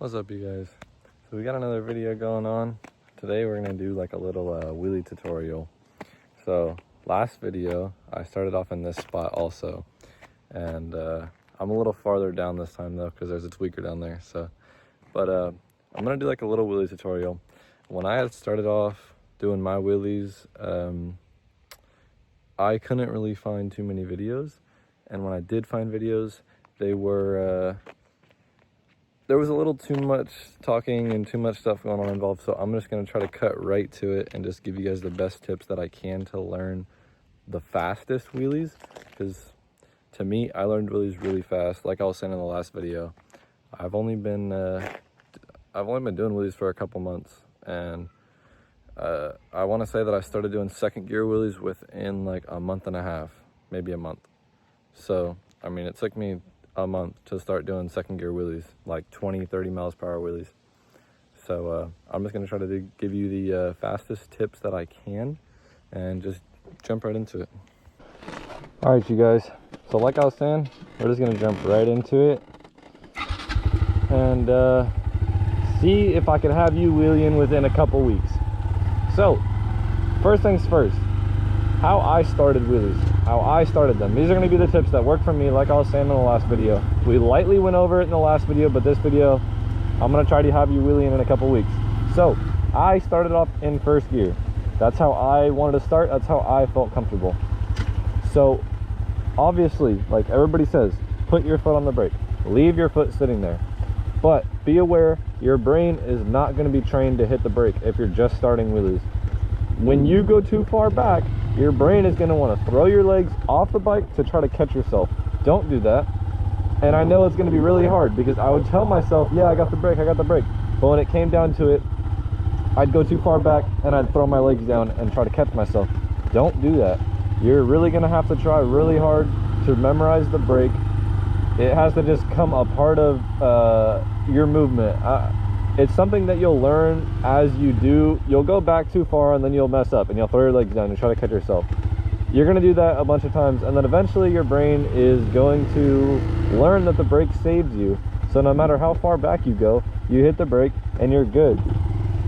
What's up, you guys? So we got another video going on. Today we're gonna do like a little wheelie tutorial. So last video I started off in this spot also, and I'm a little farther down this time though because there's a tweaker down there. But I'm gonna do like a little wheelie tutorial. When I had started off doing my wheelies, I couldn't really find too many videos, and when I did find videos, they were there was a little too much talking and too much stuff going on involved. So I'm just going to try to cut right to it and just give you guys the best tips that I can to learn the fastest wheelies, because to me, I learned wheelies really fast. Like I was saying in the last video, I've only been doing wheelies for a couple months, and I want to say that I started doing second gear wheelies within like a month and a half, maybe a month. So I mean, it took me a month to start doing second gear wheelies, like 20-30 miles per hour wheelies. So I'm just going to try to give you the fastest tips that I can and just jump right into it. All right, you guys, so like I was saying, we're just going to jump right into it and see if I can have you wheeling within a couple weeks. So first things first, how I started wheelies, how I started them. These are going to be the tips that work for me, like I was saying in the last video. We lightly went over it in the last video, but this video, I'm going to try to have you wheeling in a couple weeks. So, I started off in first gear. That's how I wanted to start. That's how I felt comfortable. So, obviously, like everybody says, put your foot on the brake. Leave your foot sitting there. But be aware, your brain is not going to be trained to hit the brake if you're just starting wheelies. When you go too far back, your brain is going to want to throw your legs off the bike to try to catch yourself. Don't do that. And I know it's going to be really hard, because I would tell myself, yeah, I got the brake, I got the brake. But when it came down to it, I'd go too far back and I'd throw my legs down and try to catch myself. Don't do that. You're really going to have to try really hard to memorize the brake. It has to just come a part of your movement. It's something that you'll learn as you do. You'll go back too far and then you'll mess up and you'll throw your legs down and try to catch yourself. You're going to do that a bunch of times, and then eventually your brain is going to learn that the brake saves you. So no matter how far back you go, you hit the brake and you're good.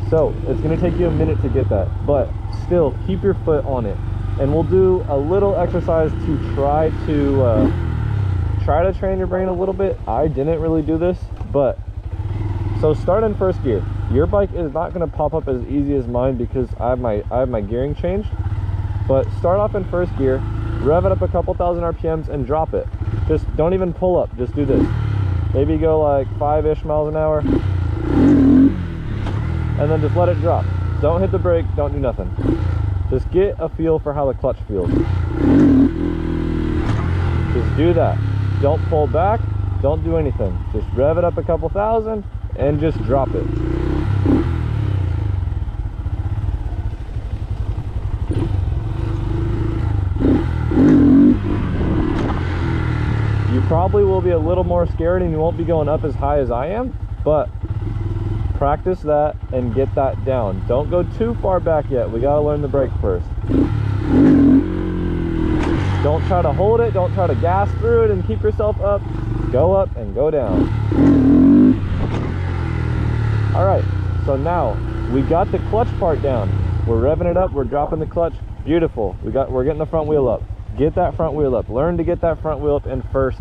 So it's going to take you a minute to get that, but still keep your foot on it. And we'll do a little exercise to try to train your brain a little bit. I didn't really do this, but so start in first gear. Your bike is not going to pop up as easy as mine because I have my gearing changed. But start off in first gear, rev it up a couple thousand RPMs and drop it. Just don't even pull up, just do this. Maybe go like 5-ish miles an hour and then just let it drop. Don't hit the brake, don't do nothing. Just get a feel for how the clutch feels. Just do that. Don't pull back, don't do anything. Just rev it up a couple thousand and just drop it. You probably will be a little more scared and you won't be going up as high as I am, but practice that and get that down. Don't go too far back yet. We gotta learn the brake first. Don't try to hold it, don't try to gas through it and keep yourself up. Go up and go down. All right, so now we got the clutch part down. We're revving it up, we're dropping the clutch. Beautiful. We're getting the front wheel up. Get that front wheel up. Learn to get that front wheel up in first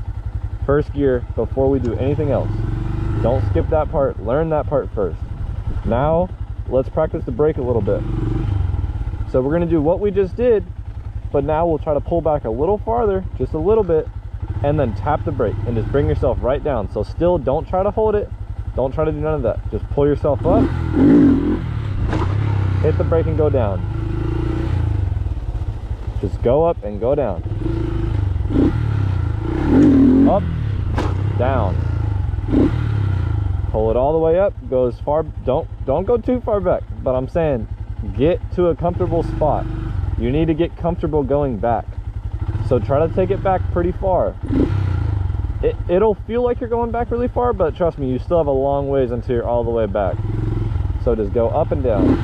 gear before we do anything else. Don't skip that part. Learn that part first. Now let's practice the brake a little bit. So we're going to do what we just did, but now we'll try to pull back a little farther, just a little bit, and then tap the brake and just bring yourself right down. So still don't try to hold it. Don't try to do none of that. Just pull yourself up, hit the brake and go down. Just go up and go down. Up, down. Pull it all the way up, go as far, don't go too far back, but I'm saying get to a comfortable spot. You need to get comfortable going back. So try to take it back pretty far. It'll feel like you're going back really far, but trust me, you still have a long ways until you're all the way back. So just go up and down.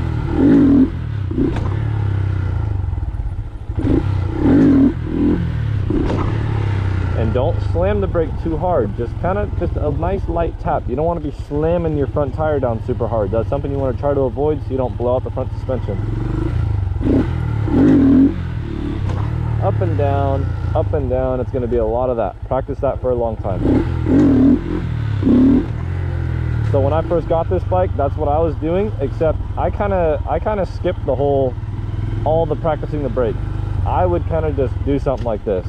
And And don't slam the brake too hard. Just a nice light tap. You don't want to be slamming your front tire down super hard. That's something you want to try to avoid so you don't blow out the front suspension. Up and down, up and down. It's going to be a lot of that. Practice that for a long time. So when I first got this bike, that's what I was doing, except I kind of skipped all the practicing the brake. I would kind of just do something like this.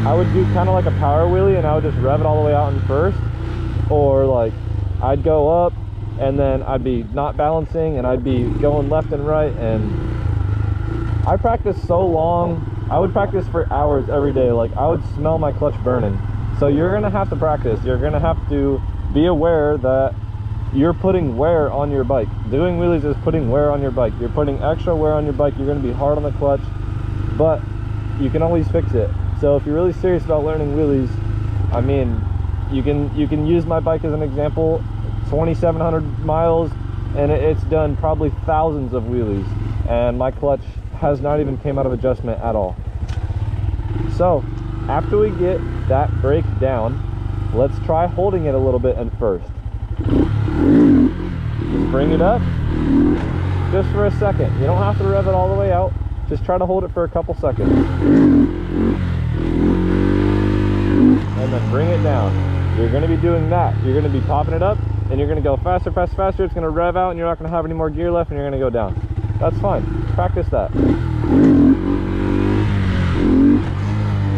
I would do kind of like a power wheelie, and I would just rev it all the way out in first, or like I'd go up and then I'd be not balancing and I'd be going left and right. And I practiced so long. I would practice for hours every day. Like, I would smell my clutch burning. So you're gonna have to practice. You're gonna have to be aware that you're putting wear on your bike. Doing wheelies is putting wear on your bike. You're putting extra wear on your bike. You're gonna be hard on the clutch, but you can always fix it. So if you're really serious about learning wheelies, I mean, you can use my bike as an example. 2,700 miles, and it's done probably thousands of wheelies, and my clutch has not even came out of adjustment at all. So after we get that brake down, let's try holding it a little bit in first. Just bring it up just for a second. You don't have to rev it all the way out. Just try to hold it for a couple seconds, and then bring it down. You're going to be doing that. You're going to be popping it up, and you're going to go faster, faster, faster. It's going to rev out, and you're not going to have any more gear left, and you're going to go down. That's fine. Practice that.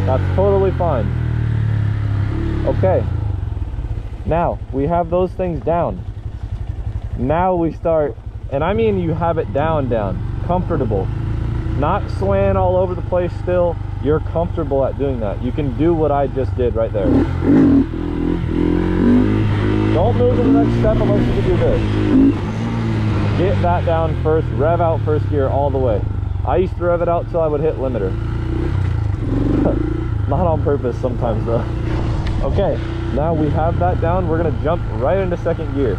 That's totally fine. Okay. Now, we have those things down. Now we start, and I mean you have it down, comfortable. Not swaying all over the place still. You're comfortable at doing that. You can do what I just did right there. Don't move to the next step unless you can do this. Get that down first, rev out first gear all the way. I used to rev it out till I would hit limiter. Not on purpose sometimes though. Okay, now we have that down. We're gonna jump right into second gear.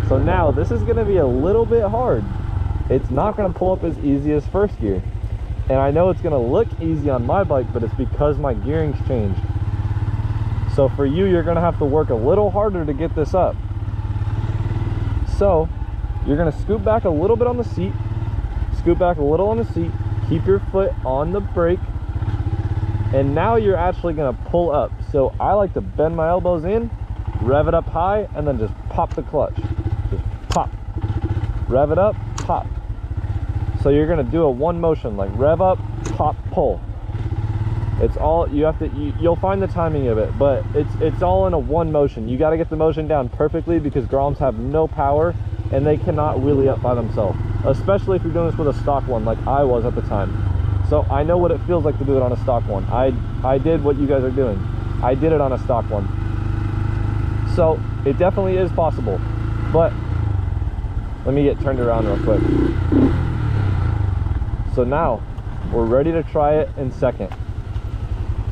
So now this is gonna be a little bit hard. It's not gonna pull up as easy as first gear. And I know it's gonna look easy on my bike, but it's because my gearing's changed. So for you, you're gonna have to work a little harder to get this up. So you're gonna scoot back a little bit on the seat, scoot back a little on the seat, keep your foot on the brake, and now you're actually gonna pull up. So I like to bend my elbows in, rev it up high, and then just pop the clutch. Just pop. Rev it up, pop. So you're gonna do a one motion, like rev up, pop, pull. It's all, you have to, you'll find the timing of it, but it's all in a one motion. You gotta get the motion down perfectly because Groms have no power and they cannot wheelie up by themselves, especially if you're doing this with a stock one like I was at the time. So I know what it feels like to do it on a stock one. I did what you guys are doing. I did it on a stock one. So it definitely is possible, but let me get turned around real quick. So now we're ready to try it in second.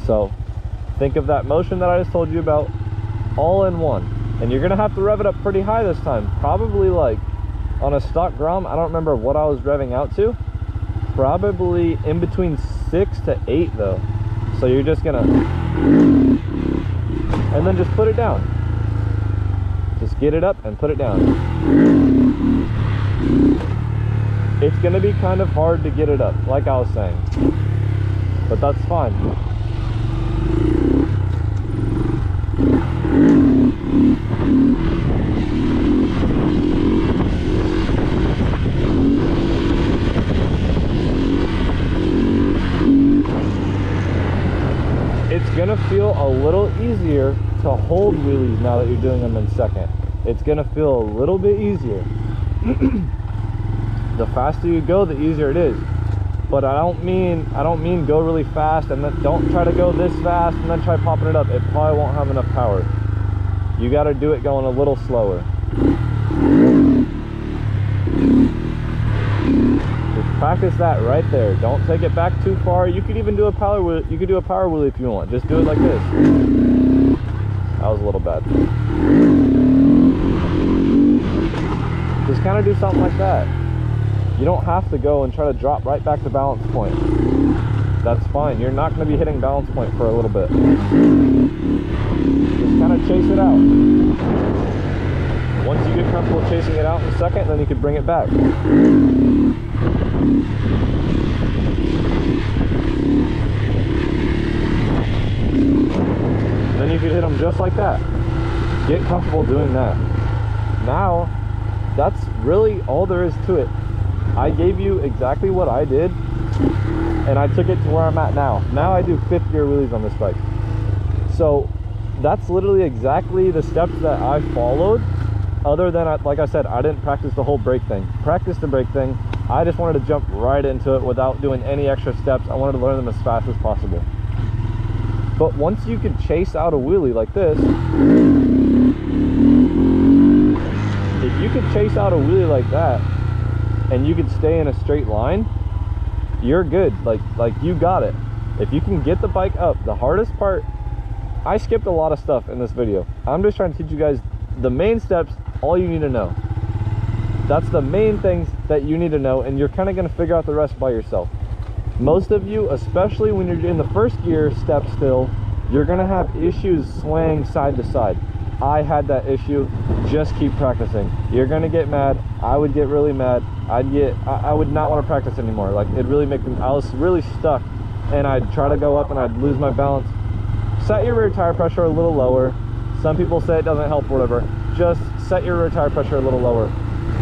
So think of that motion that I just told you about, all in one. And you're gonna have to rev it up pretty high this time. Probably like on a stock Grom, I don't remember what I was revving out to. Probably in between 6 to 8 though. So you're just gonna, and then just put it down. Just get it up and put it down. It's gonna be kind of hard to get it up, like I was saying, but that's fine. It's gonna feel a little easier to hold wheelies now that you're doing them in second. It's gonna feel a little bit easier. The faster you go, the easier it is. But I don't mean go really fast and then don't try to go this fast and then try popping it up. It probably won't have enough power. You got to do it going a little slower. Just practice that right there. Don't take it back too far. You could even do a power wheel. You could do a power wheelie if you want. Just do it like this. That was a little bad. Just kind of do something like that. You don't have to go and try to drop right back to balance point. That's fine. You're not going to be hitting balance point for a little bit. Just kind of chase it out. Once you get comfortable chasing it out in a second, then you can bring it back. Then you could hit them just like that. Get comfortable doing that. Now, that's really all there is to it. I gave you exactly what I did, and I took it to where I'm at now. Now I do 5th gear wheelies on this bike. So that's literally exactly the steps that I followed, other than, like I said, I didn't practice the whole brake thing. Practice the brake thing. I just wanted to jump right into it without doing any extra steps. I wanted to learn them as fast as possible. But once you can chase out a wheelie like this, if you could chase out a wheelie like that and you could stay in a straight line, you're good. Like you got it. If you can get the bike up, the hardest part, I skipped a lot of stuff in this video. I'm just trying to teach you guys the main steps, all you need to know. That's the main things that you need to know, and you're kind of going to figure out the rest by yourself. Most of you, especially when you're in the 1st gear step still, you're going to have issues swaying side to side. I had that issue. Just keep practicing. You're going to get mad. I would get really mad. I would not want to practice anymore. Like, it really made me, I was really stuck, and I'd try to go up and I'd lose my balance. Set your rear tire pressure a little lower. Some people say it doesn't help or whatever. Just set your rear tire pressure a little lower.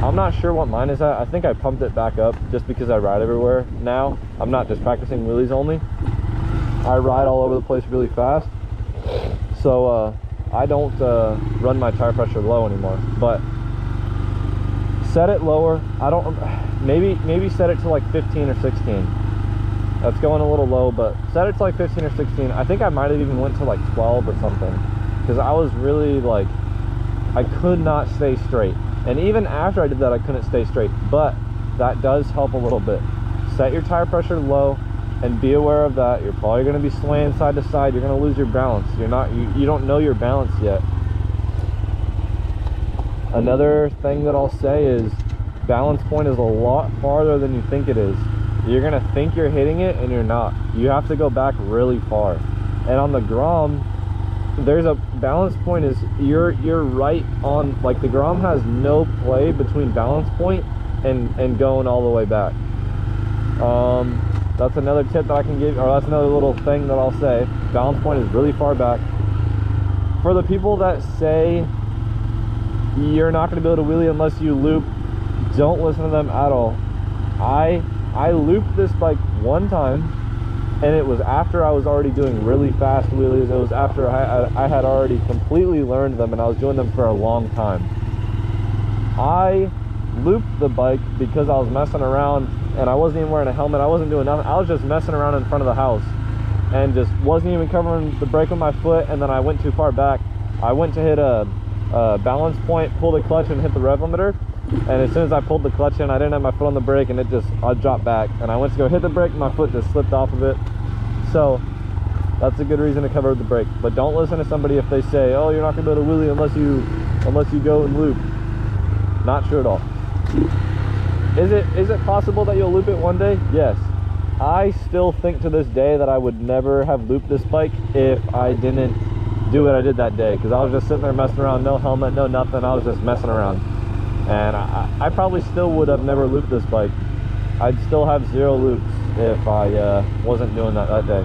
I'm not sure what mine is at. I think I pumped it back up just because I ride everywhere now. I'm not just practicing wheelies only. I ride all over the place really fast. So I don't run my tire pressure low anymore. But set it lower. I don't, maybe set it to like 15 or 16. That's going a little low, but set it to like 15 or 16. I think I might have even went to like 12 or something, because I was really like, I could not stay straight. And even after I did that, I couldn't stay straight, but that does help a little bit. Set your tire pressure low and be aware of that. You're probably going to be swaying side to side. You're going to lose your balance. You don't know your balance yet. Another thing that I'll say is balance point is a lot farther than you think it is. You're going to think you're hitting it and you're not. You have to go back really far. And on the Grom, there's a balance point is you're right on, like, the Grom has no play between balance point and going all the way back. That's another tip that I can give, or that's another little thing that I'll say. Balance point is really far back. For the people that say you're not going to be able to wheelie unless you loop, don't listen to them at all. I looped this bike one time, and it was after I was already doing really fast wheelies. It was after I had already completely learned them, and I was doing them for a long time. I looped the bike because I was messing around, and I wasn't even wearing a helmet. I wasn't doing nothing. I was just messing around in front of the house and just wasn't even covering the brake with my foot, and then I went too far back. I went to hit a balance point, pull the clutch, and hit the rev limiter. And as soon as I pulled the clutch in, I didn't have my foot on the brake, and I dropped back. And I went to go hit the brake, and my foot just slipped off of it. So that's a good reason to cover the brake. But don't listen to somebody if they say, oh, you're not going to be able to wheelie unless you go and loop. Not true at all. Is it possible that you'll loop it one day? Yes. I still think to this day that I would never have looped this bike if I didn't do what I did that day, because I was just sitting there messing around, no helmet, no nothing. I was just messing around. And I probably still would have never looped this bike. I'd still have 0 loops if I wasn't doing that day.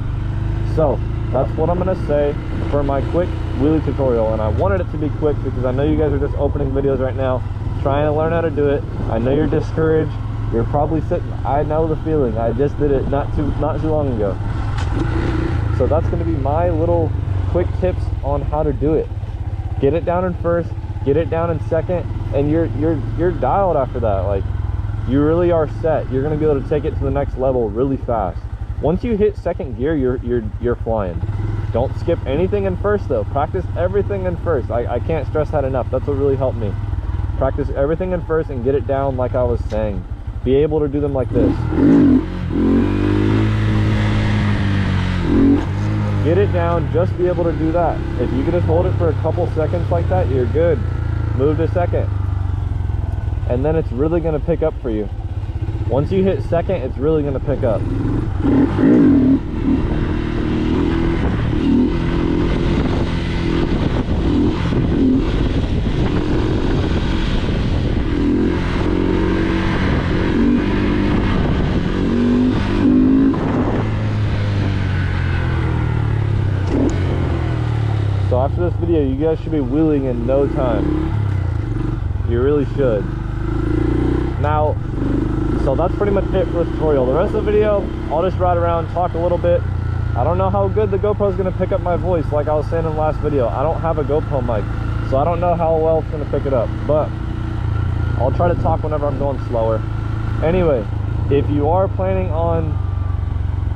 So that's what I'm going to say for my quick wheelie tutorial. And I wanted it to be quick because I know you guys are just opening videos right now, trying to learn how to do it. I know you're discouraged. You're probably sitting, I know the feeling. I just did it not too long ago. So that's going to be my little quick tips on how to do it. Get it down in first, get it down in second, and you're dialed after that. Like, you really are set. You're going to be able to take it to the next level really fast. Once you hit second gear, you're flying. Don't skip anything in first though. Practice everything in first. I can't stress that enough. That's what really helped me. Practice everything in first and get it down like I was saying. Be able to do them like this. Get it down, just be able to do that. If you can just hold it for a couple seconds like that, you're good. Move to second. And then it's really going to pick up for you. Once you hit second, it's really going to pick up. So after this video, you guys should be wheeling in no time. You really should. Now, so that's pretty much it for the tutorial. The rest of the video, I'll just ride around, talk a little bit. I don't know how good the GoPro is going to pick up my voice, like I was saying in the last video. I don't have a GoPro mic, so I don't know how well it's going to pick it up. But I'll try to talk whenever I'm going slower. Anyway, if you are planning on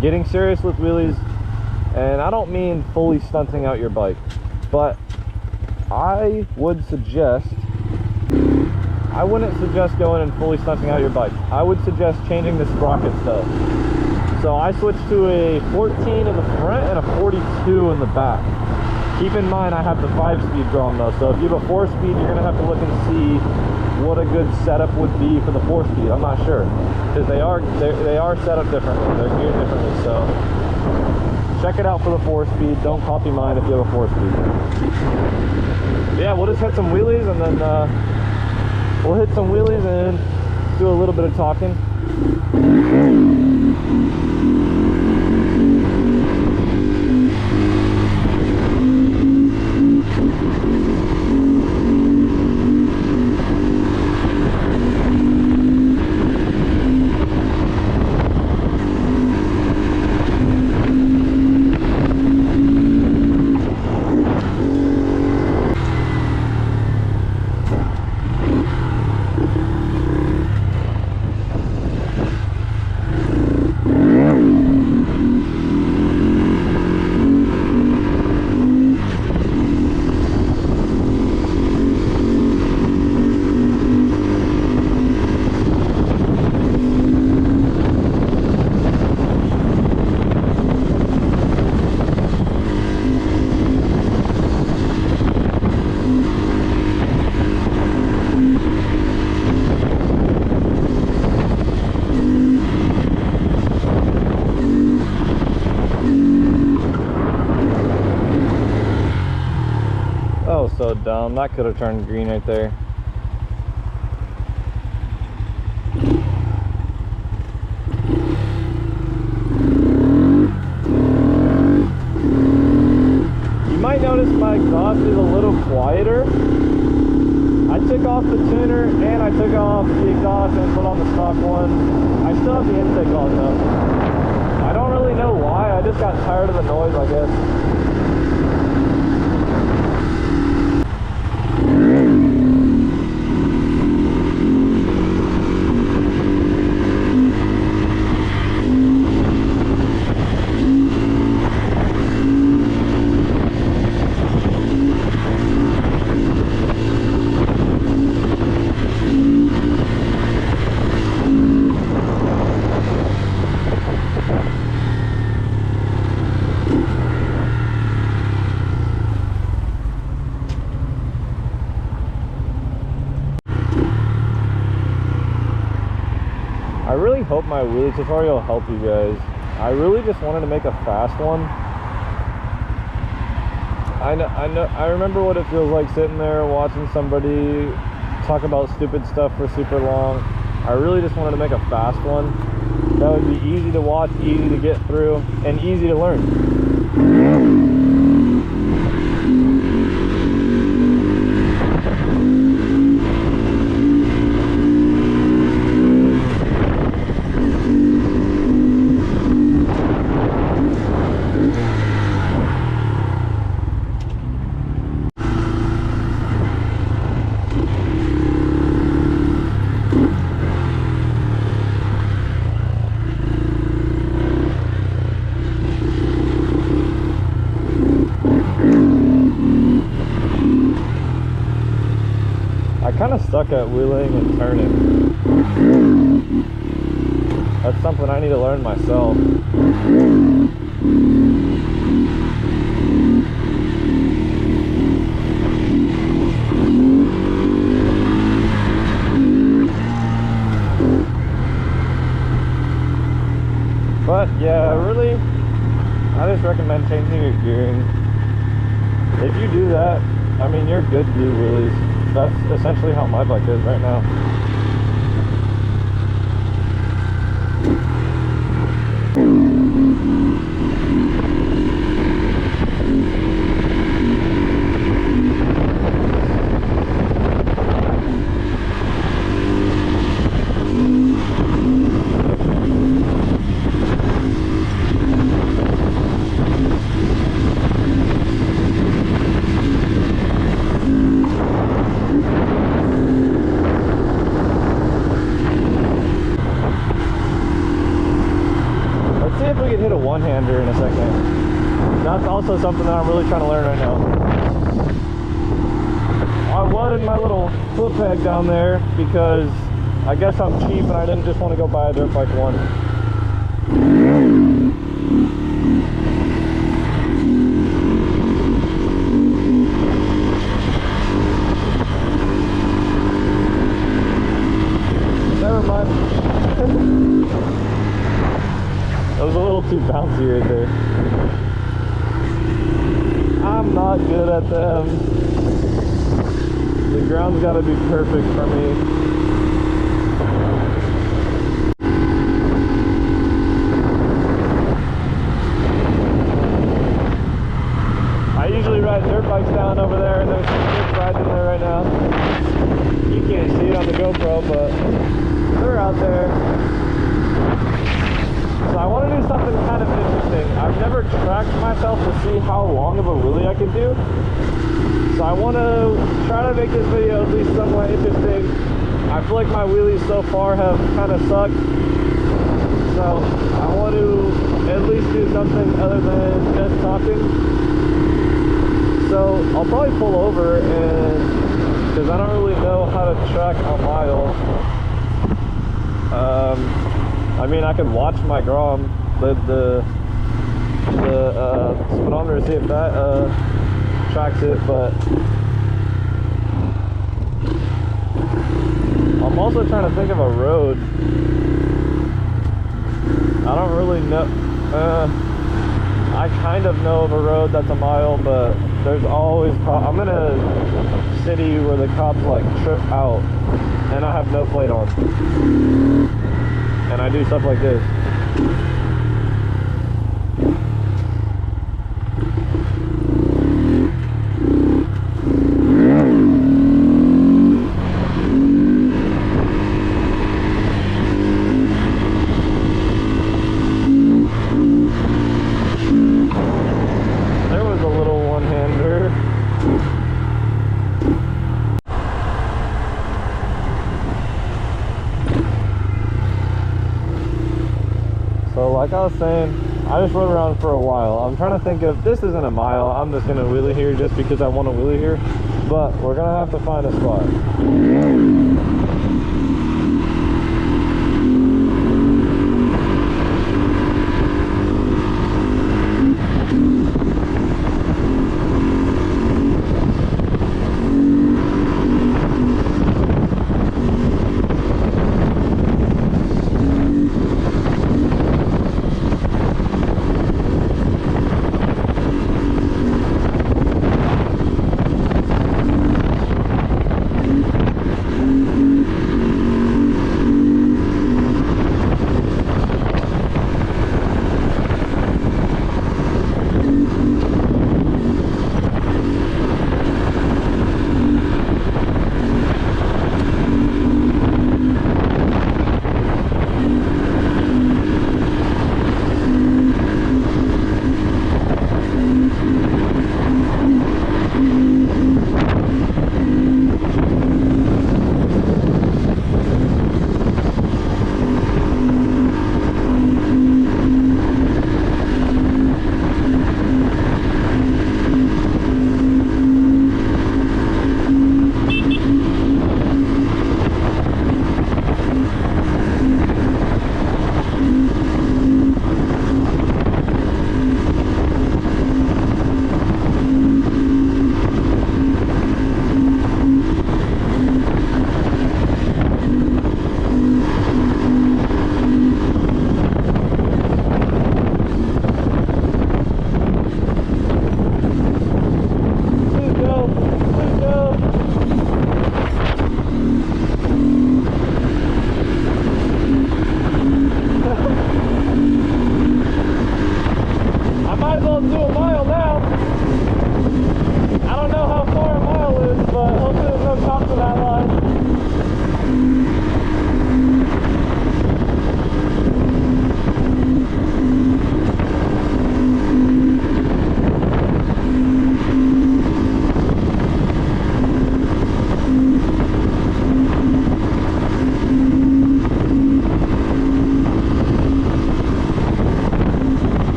getting serious with wheelies, and I don't mean fully stunting out your bike, but I wouldn't suggest going and fully stunting out your bike. I would suggest changing the sprockets though. So I switched to a 14 in the front and a 42 in the back. Keep in mind I have the 5-speed Grom though, so if you have a 4-speed, you're gonna have to look and see what a good setup would be for the 4-speed. I'm not sure, because they are set up differently. They're geared differently, so check it out for the 4-speed. Don't copy mine if you have a 4-speed. Yeah, we'll just hit some wheelies and then we'll hit some wheelies and do a little bit of talking. Oh, so dumb. That could have turned green right there. You might notice my exhaust is a little quieter. I took off the tuner and I took off the exhaust and put on the stock one. I still have the intake on though. I don't really know why. I just got tired of the noise, I guess. I really hope my wheelie tutorial will help you guys. I really just wanted to make a fast one. I remember what it feels like sitting there watching somebody talk about stupid stuff for super long. I really just wanted to make a fast one that would be easy to watch, easy to get through, and easy to learn. I kind of suck at wheeling and turning. That's something I need to learn myself. just recommend changing your gearing. If you do that, I mean, you're good to do wheelies. That's essentially how my bike is right now. Hit a one-hander in a second. That's also something that I'm really trying to learn right now. I wanted my little foot peg down there because I guess I'm cheap and I didn't just want to go buy a dirt bike one. Never mind. That was a little too bouncy right there. I'm not good at them. The ground's got to be perfect for me. I usually ride dirt bikes down over there, and there's some kids riding there right now. You can't see it on the GoPro, but they're out there. So I want to do something kind of interesting. I've never tracked myself to see how long of a wheelie I can do. So I want to try to make this video at least somewhat interesting. I feel like my wheelies so far have kind of sucked. So I want to at least do something other than just talking. So I'll probably pull over and, because I don't really know how to track a mile. I mean, I could watch my Grom, the speedometer, to see if that tracks it, but I'm also trying to think of a road. I don't really know. I kind of know of a road that's a mile, but there's always I'm in a city where the cops like trip out and I have no plate on. And I do stuff like this. There was a little one-hander. So like I was saying, I just rode around for a while. I'm trying to think of, this isn't a mile, I'm just going to wheelie here just because I want to wheelie here. But we're going to have to find a spot.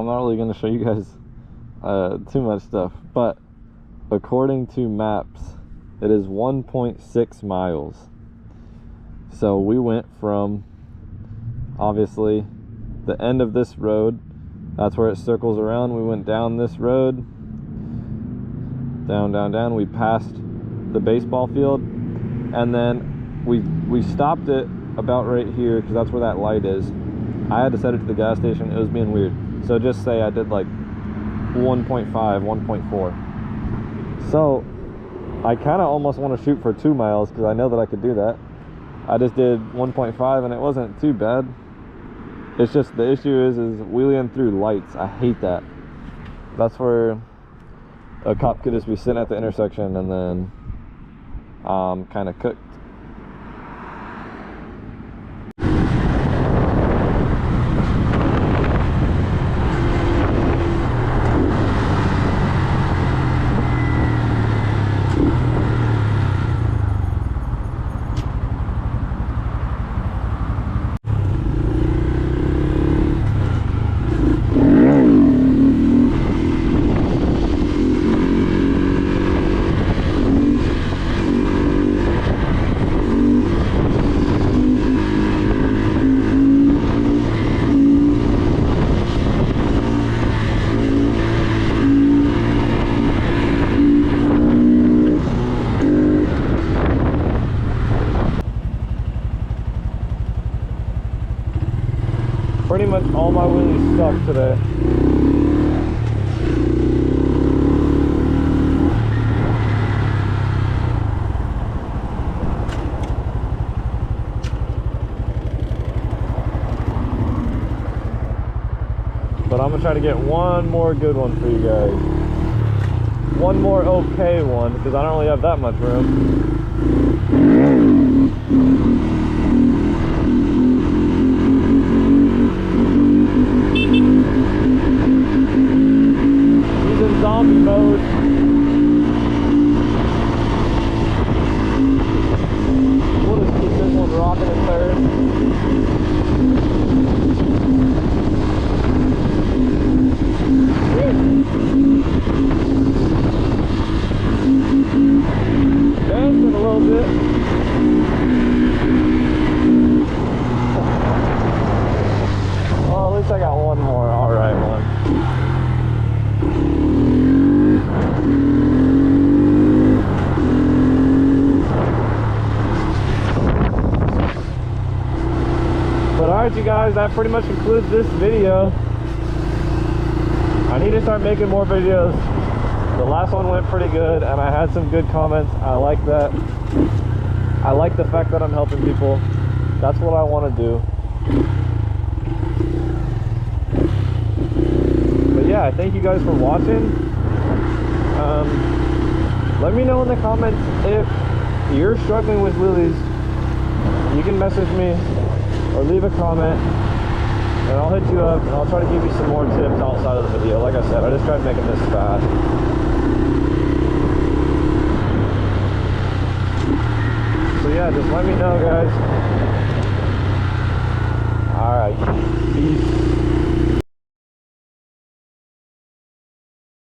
I'm not really going to show you guys too much stuff, but according to maps, it is 1.6 miles. So we went from, obviously, the end of this road, that's where it circles around. We went down this road, down, we passed the baseball field, and then we stopped it about right here, because that's where that light is. I had to set it to the gas station. It was being weird. So just say I did like 1.5, 1.4. So I kind of almost want to shoot for 2 miles, because I know that I could do that. I just did 1.5 and it wasn't too bad. It's just the issue is wheeling through lights. I hate that. That's where a cop could just be sitting at the intersection and then kind of cooked. Pretty much all my wheelies suck today. But I'm gonna try to get one more good one for you guys. One more okay one, because I don't really have that much room. Zombie mode. We'll just keep this one rocking in third. Dancing a little bit. Oh, at least I got one more. Alright, one. But alright you guys, that pretty much concludes this video. I need to start making more videos. The last one went pretty good and I had some good comments. I like that. I like the fact that I'm helping people. That's what I want to do. But yeah, thank you guys for watching. Let me know in the comments if you're struggling with wheelies. You can message me or leave a comment and I'll hit you up and I'll try to give you some more tips outside of the video. Like I said, I just tried making this fast. So yeah, just let me know, guys. Alright, peace.